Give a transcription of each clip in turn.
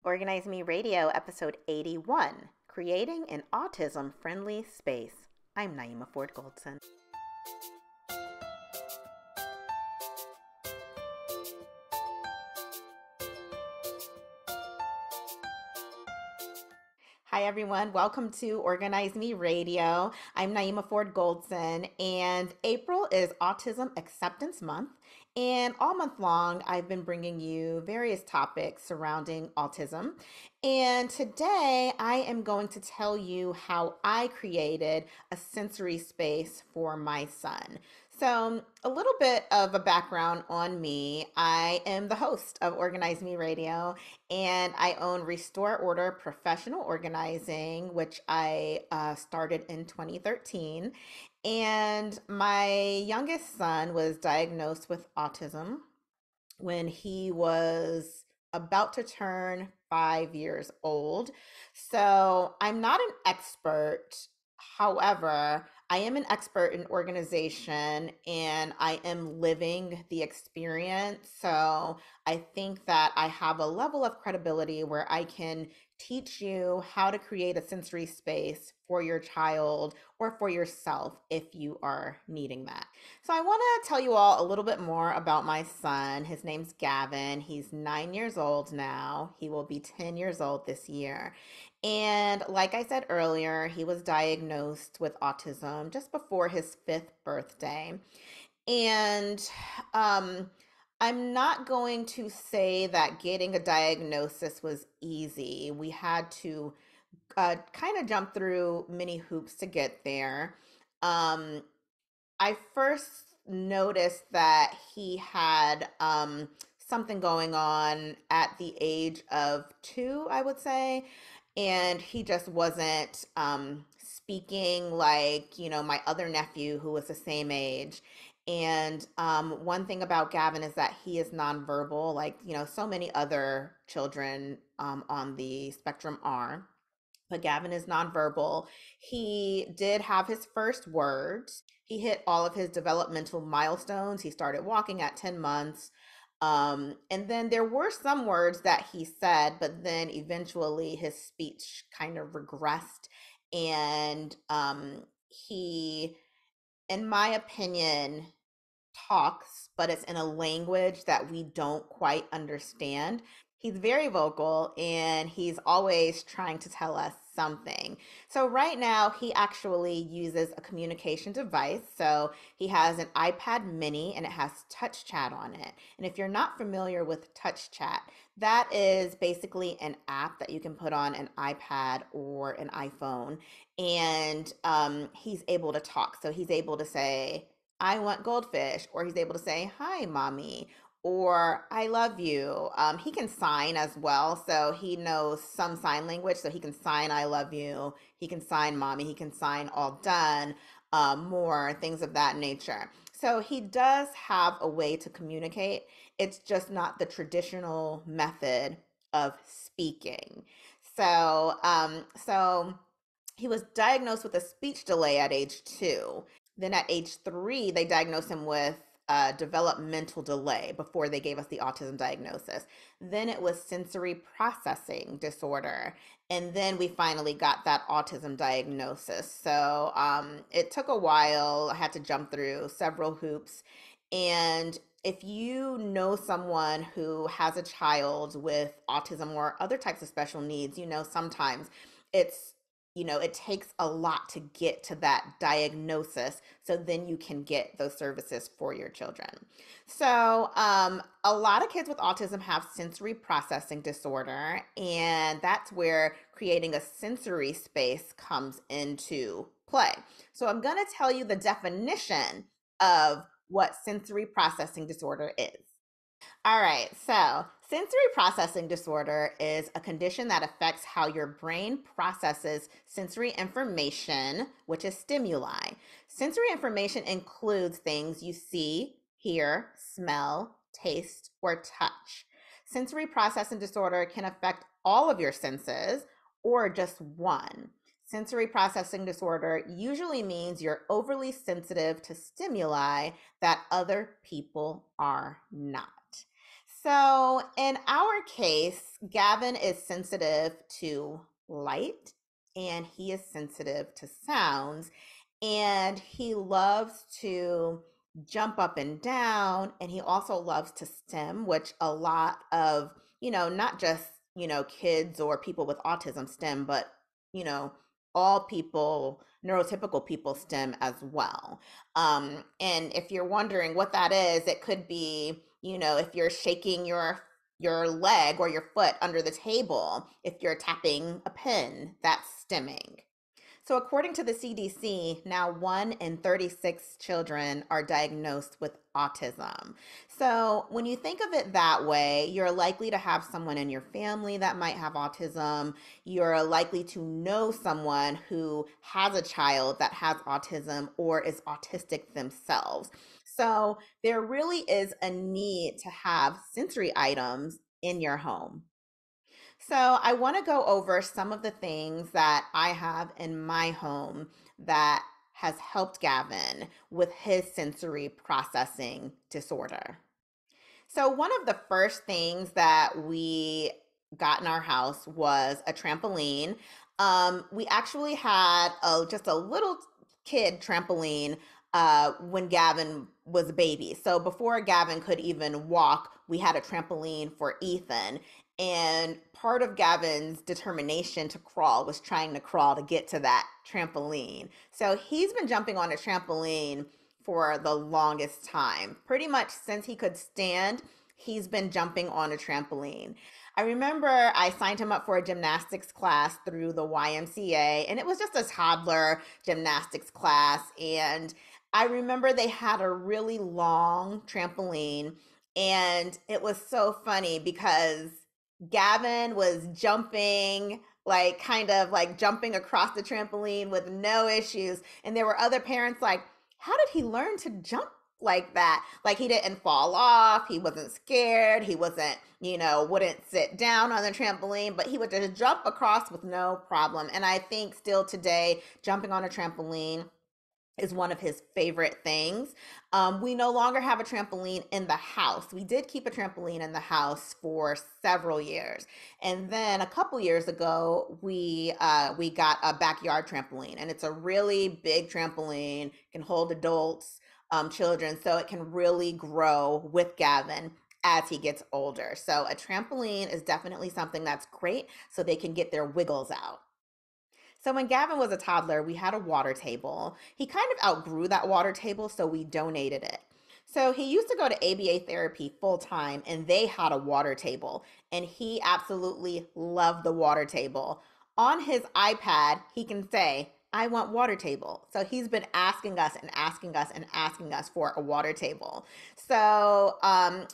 Organize Me Radio, episode 81, Creating an Autism-Friendly Space. I'm Naeemah Ford Goldson. Hi, everyone. Welcome to Organize Me Radio. I'm Naeemah Ford Goldson, and April is Autism Acceptance Month. And all month long, I've been bringing you various topics surrounding autism. And today, I am going to tell you how I created a sensory space for my son. So, a little bit of a background on me. I am the host of Organize Me Radio, and I own Restore Order Professional Organizing, which I started in 2013. And my youngest son was diagnosed with autism when he was about to turn 5 years old. So I'm not an expert. However, I am an expert in organization and I am living the experience. So I think that I have a level of credibility where I can teach you how to create a sensory space for your child or for yourself if you are needing that. So I want to tell you all a little bit more about my son. His name's Gavin. He's 9 years old now. He will be 10 years old this year. And like I said earlier, he was diagnosed with autism just before his fifth birthday. And um, I'm not going to say that getting a diagnosis was easy. We had to kind of jump through many hoops to get there. Um, I first noticed that he had something going on at the age of 2, I would say, and he just wasn't speaking like, my other nephew who was the same age. And one thing about Gavin is that he is nonverbal, like, so many other children on the spectrum are. But Gavin is nonverbal. He did have his first words. He hit all of his developmental milestones. He started walking at 10 months. And then there were some words that he said, but then eventually his speech kind of regressed. And he, in my opinion, talks, but it's in a language that we don't quite understand. He's very vocal and he's always trying to tell us something. So, right now, he actually uses a communication device. So, he has an iPad mini and it has touch chat on it. And if you're not familiar with touch chat, that is basically an app that you can put on an iPad or an iPhone. And he's able to talk. So, he's able to say, I want goldfish, or he's able to say, hi, mommy, or I love you. He can sign as well. So he knows some sign language. So he can sign, I love you. He can sign, mommy. He can sign, all done, more, things of that nature. So he does have a way to communicate. It's just not the traditional method of speaking. So he was diagnosed with a speech delay at age 2. Then at age 3, they diagnosed him with a developmental delay before they gave us the autism diagnosis. Then it was sensory processing disorder. And then we finally got that autism diagnosis. So it took a while. I had to jump through several hoops. And if you know someone who has a child with autism or other types of special needs, sometimes it's it takes a lot to get to that diagnosis so then you can get those services for your children. So, a lot of kids with autism have sensory processing disorder, and that's where creating a sensory space comes into play. So, I'm going to tell you the definition of what sensory processing disorder is. All right, so sensory processing disorder is a condition that affects how your brain processes sensory information, which is stimuli. Sensory information includes things you see, hear, smell, taste, or touch. Sensory processing disorder can affect all of your senses or just one. Sensory processing disorder usually means you're overly sensitive to stimuli that other people are not. So, in our case, Gavin is sensitive to light and he is sensitive to sounds. And he loves to jump up and down. And he also loves to stim, which a lot of, not just, kids or people with autism stim, but, you know, all people, neurotypical people stim as well. And if you're wondering what that is, it could be, if you're shaking your leg or your foot under the table, if you're tapping a pin, that's stimming. So, according to the CDC, now 1 in 36 children are diagnosed with autism. So, when you think of it that way, you're likely to have someone in your family that might have autism. You're likely to know someone who has a child that has autism or is autistic themselves. So, there really is a need to have sensory items in your home. So, I want to go over some of the things that I have in my home that has helped Gavin with his sensory processing disorder. So, one of the first things that we got in our house was a trampoline. We actually had just a little kid trampoline when Gavin was a baby. So, before Gavin could even walk, we had a trampoline for Ethan. And part of Gavin's determination to crawl was trying to crawl to get to that trampoline. So, he's been jumping on a trampoline for the longest time. Pretty much since he could stand, he's been jumping on a trampoline. I remember I signed him up for a gymnastics class through the YMCA, and it was just a toddler gymnastics class. And I remember they had a really long trampoline, and it was so funny because Gavin was jumping, like kind of like jumping across the trampoline with no issues. And there were other parents like, how did he learn to jump like that? Like he didn't fall off, he wasn't scared, he wasn't, wouldn't sit down on the trampoline, but he would just jump across with no problem. And I think still today, jumping on a trampoline is one of his favorite things. We no longer have a trampoline in the house. We did keep a trampoline in the house for several years, and then a couple years ago, we got a backyard trampoline, and it's a really big trampoline. It can hold adults, children, so it can really grow with Gavin as he gets older. So a trampoline is definitely something that's great, so they can get their wiggles out. So when Gavin was a toddler, we had a water table. He kind of outgrew that water table, so we donated it. So he used to go to ABA therapy full time, and they had a water table, and he absolutely loved the water table. On his iPad, he can say, I want water table. So he's been asking us and asking us and asking us for a water table. So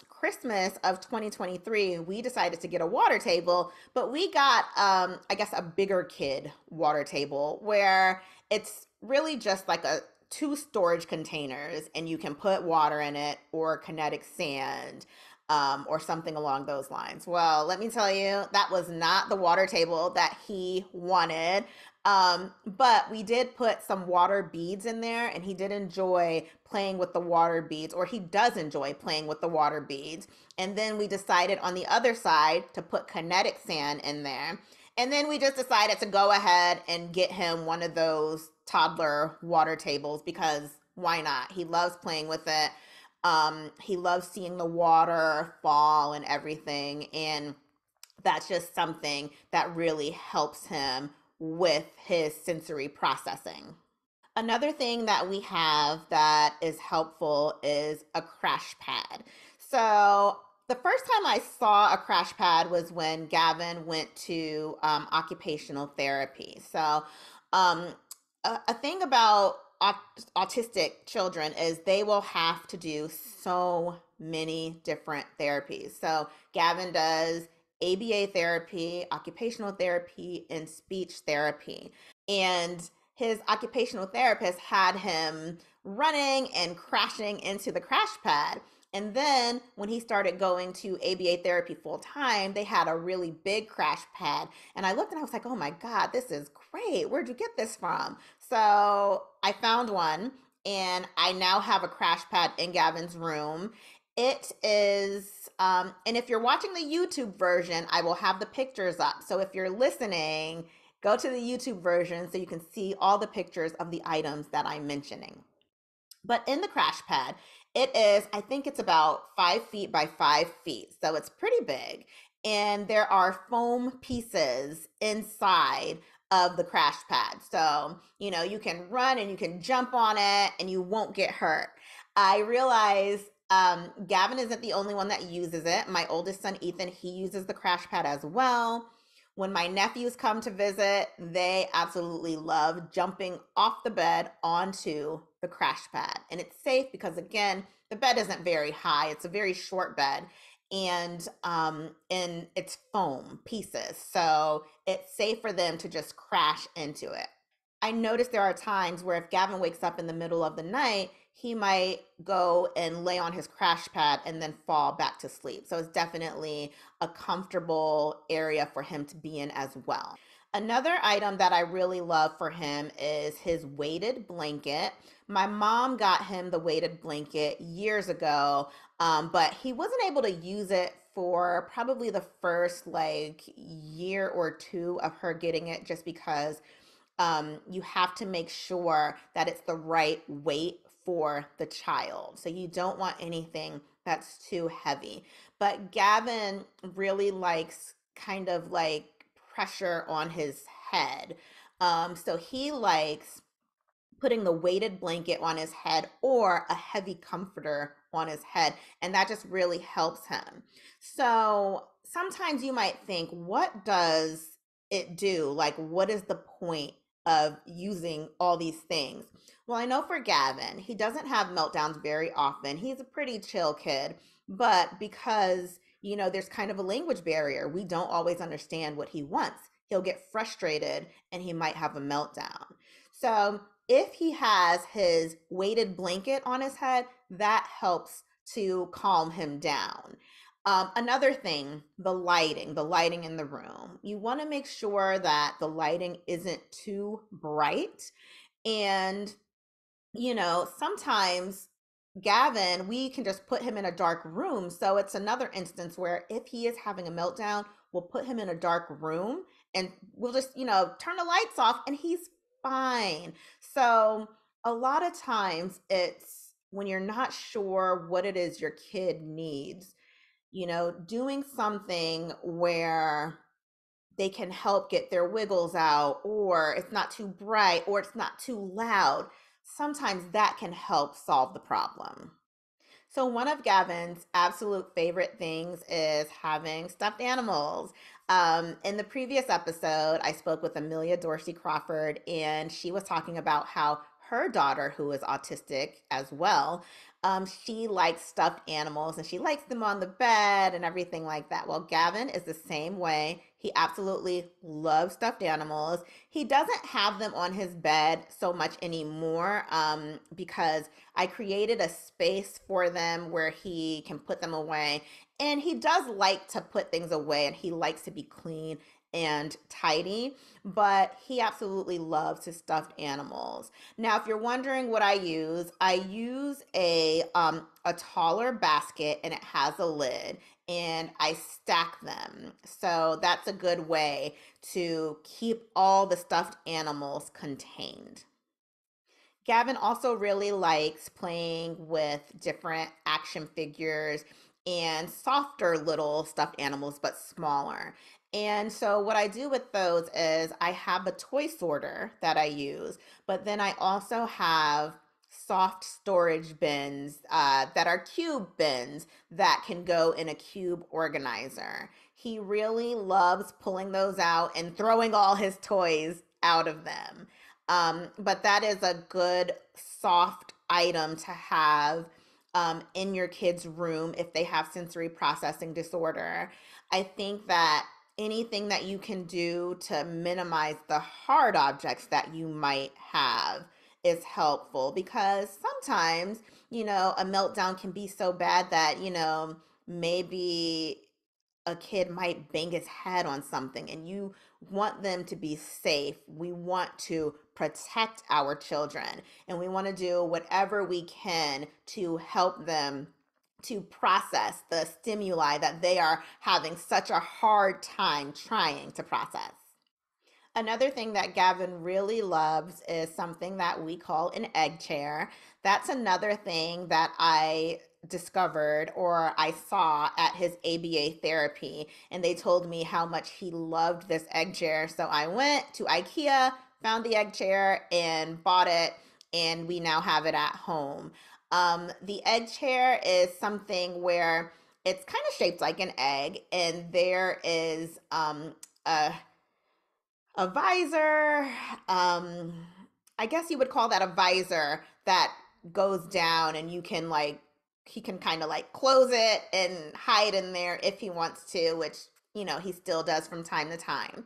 Christmas of 2023, we decided to get a water table, but we got, I guess, a bigger kid water table where it's really just like a two storage containers and you can put water in it or kinetic sand or something along those lines. Well, let me tell you, that was not the water table that he wanted. But we did put some water beads in there, and he did enjoy playing with the water beads, or he does enjoy playing with the water beads. And then we decided on the other side to put kinetic sand in there. And then we just decided to go ahead and get him one of those toddler water tables because why not? He loves playing with it. He loves seeing the water fall and everything. And that's just something that really helps him with his sensory processing. Another thing that we have that is helpful is a crash pad. So, the first time I saw a crash pad was when Gavin went to occupational therapy. So, um, a thing about autistic children is they will have to do so many different therapies. So, Gavin does ABA therapy, occupational therapy, and speech therapy. And his occupational therapist had him running and crashing into the crash pad. And then when he started going to ABA therapy full time, they had a really big crash pad. And I looked and I was like, oh my God, this is great. Where'd you get this from? So I found one and I now have a crash pad in Gavin's room. It is, and if you're watching the YouTube version, I will have the pictures up. So if you're listening, go to the YouTube version so you can see all the pictures of the items that I'm mentioning. But in the crash pad, it is, I think it's about 5 feet by 5 feet. So it's pretty big. And there are foam pieces inside of the crash pad. So, you can run and you can jump on it and you won't get hurt. I realize Gavin isn't the only one that uses it. My oldest son, Ethan, he uses the crash pad as well. When my nephews come to visit, they absolutely love jumping off the bed onto the crash pad. And it's safe because, again, the bed isn't very high. It's a very short bed, and it's foam pieces. So it's safe for them to just crash into it. I notice there are times where if Gavin wakes up in the middle of the night, he might go and lay on his crash pad and then fall back to sleep. So it's definitely a comfortable area for him to be in as well. Another item that I really love for him is his weighted blanket. My mom got him the weighted blanket years ago, but he wasn't able to use it for probably the first like year or two of her getting it, just because you have to make sure that it's the right weight for the child. So you don't want anything that's too heavy. But Gavin really likes kind of like pressure on his head. So he likes putting the weighted blanket on his head or a heavy comforter on his head, and that just really helps him. So sometimes you might think, what does it do? Like, what is the point of using all these things? Well, I know for Gavin, he doesn't have meltdowns very often. He's a pretty chill kid, but because there's kind of a language barrier, we don't always understand what he wants. He'll get frustrated and he might have a meltdown. So if he has his weighted blanket on his head, that helps to calm him down. Another thing, the lighting in the room. You want to make sure that the lighting isn't too bright. And sometimes Gavin, we can just put him in a dark room. So it's another instance where if he is having a meltdown, we'll put him in a dark room and we'll just, turn the lights off and he's fine. So a lot of times it's when you're not sure what it is your kid needs, doing something where they can help get their wiggles out, or it's not too bright, or it's not too loud. Sometimes that can help solve the problem. So, one of Gavin's absolute favorite things is having stuffed animals. In the previous episode, I spoke with Amelia Dorsey Crawford, and she was talking about how her daughter, who is autistic as well, she likes stuffed animals and she likes them on the bed and everything like that. Well, Gavin is the same way. He absolutely loves stuffed animals. He doesn't have them on his bed so much anymore because I created a space for them where he can put them away. And he does like to put things away and he likes to be clean and tidy, but he absolutely loves his stuffed animals. Now, if you're wondering what I use a taller basket and it has a lid and I stack them. So that's a good way to keep all the stuffed animals contained. Gavin also really likes playing with different action figures and softer little stuffed animals, but smaller. And so, what I do with those is I have a toy sorter that I use, but then I also have soft storage bins that are cube bins that can go in a cube organizer. He really loves pulling those out and throwing all his toys out of them. But that is a good soft item to have in your kid's room if they have sensory processing disorder. I think that anything that you can do to minimize the hard objects that you might have is helpful, because sometimes, a meltdown can be so bad that, maybe a kid might bang his head on something and you want them to be safe. We want to protect our children and we want to do whatever we can to help them to process the stimuli that they are having such a hard time trying to process. Another thing that Gavin really loves is something that we call an egg chair. That's another thing that I discovered or I saw at his ABA therapy, and they told me how much he loved this egg chair. So I went to IKEA, found the egg chair, and bought it, and we now have it at home. The egg chair is something where it's kind of shaped like an egg, and there is a visor. um I guess you would call that a visor that goes down, and you can like he can kind of like close it and hide in there if he wants to, which he still does from time to time.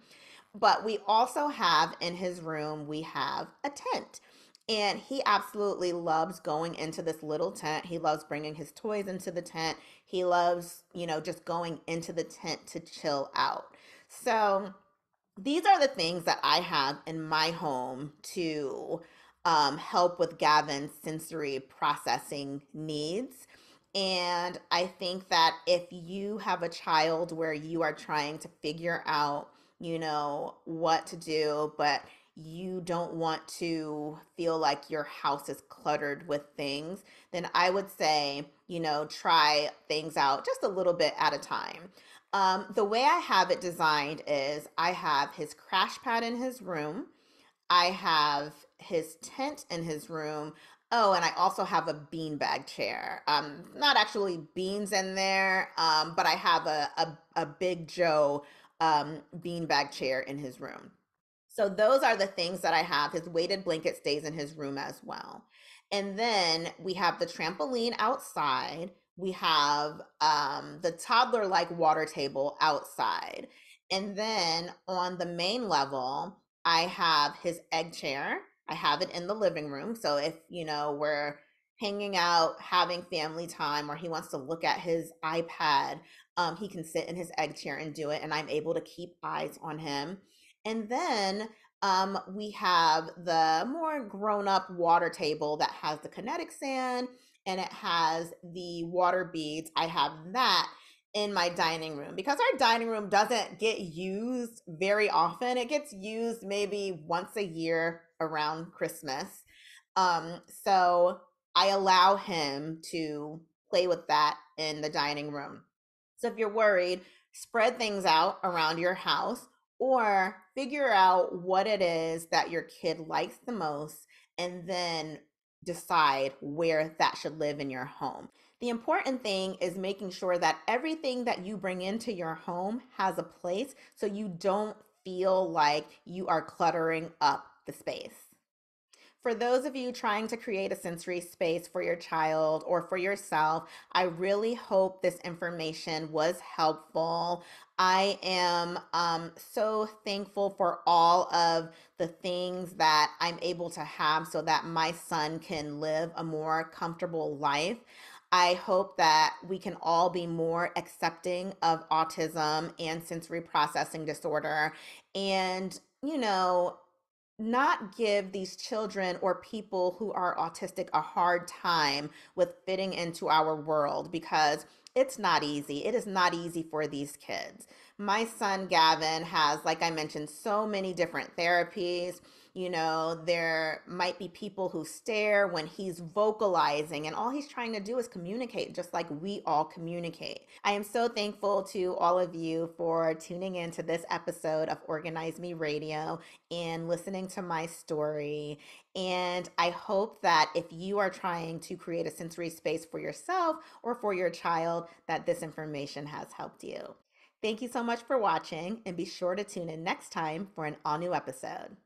But we also have in his room, we have a tent, and he absolutely loves going into this little tent. He loves bringing his toys into the tent. He loves just going into the tent to chill out. So these are the things that I have in my home to help with Gavin's sensory processing needs. And I think that if you have a child where you are trying to figure out, what to do, but you don't want to feel like your house is cluttered with things, then I would say, try things out just a little bit at a time. The way I have it designed is I have his crash pad in his room. I have his tent in his room. Oh, and I also have a beanbag chair. Not actually beans in there, but I have a Big Joe beanbag chair in his room. So those are the things that I have. His weighted blanket stays in his room as well. And then we have the trampoline outside. We have the toddler like water table outside. And then on the main level, I have his egg chair. I have it in the living room. So if, we're hanging out, having family time, or he wants to look at his iPad, he can sit in his egg chair and do it. And I'm able to keep eyes on him. And then we have the more grown up water table that has the kinetic sand and it has the water beads. I have that in my dining room because our dining room doesn't get used very often. It gets used maybe once a year around Christmas. So I allow him to play with that in the dining room. So if you're worried, spread things out around your house or figure out what it is that your kid likes the most and then decide where that should live in your home. The important thing is making sure that everything that you bring into your home has a place so you don't feel like you are cluttering up the space. For those of you trying to create a sensory space for your child or for yourself, I really hope this information was helpful. I am so thankful for all of the things that I'm able to have so that my son can live a more comfortable life. I hope that we can all be more accepting of autism and sensory processing disorder. And, not give these children or people who are autistic a hard time with fitting into our world because it's not easy. It is not easy for these kids. My son Gavin has, like I mentioned, so many different therapies. There might be people who stare when he's vocalizing, and all he's trying to do is communicate, just like we all communicate. I am so thankful to all of you for tuning in to this episode of Organize Me Radio and listening to my story. And I hope that if you are trying to create a sensory space for yourself or for your child, that this information has helped you. Thank you so much for watching, and be sure to tune in next time for an all new episode.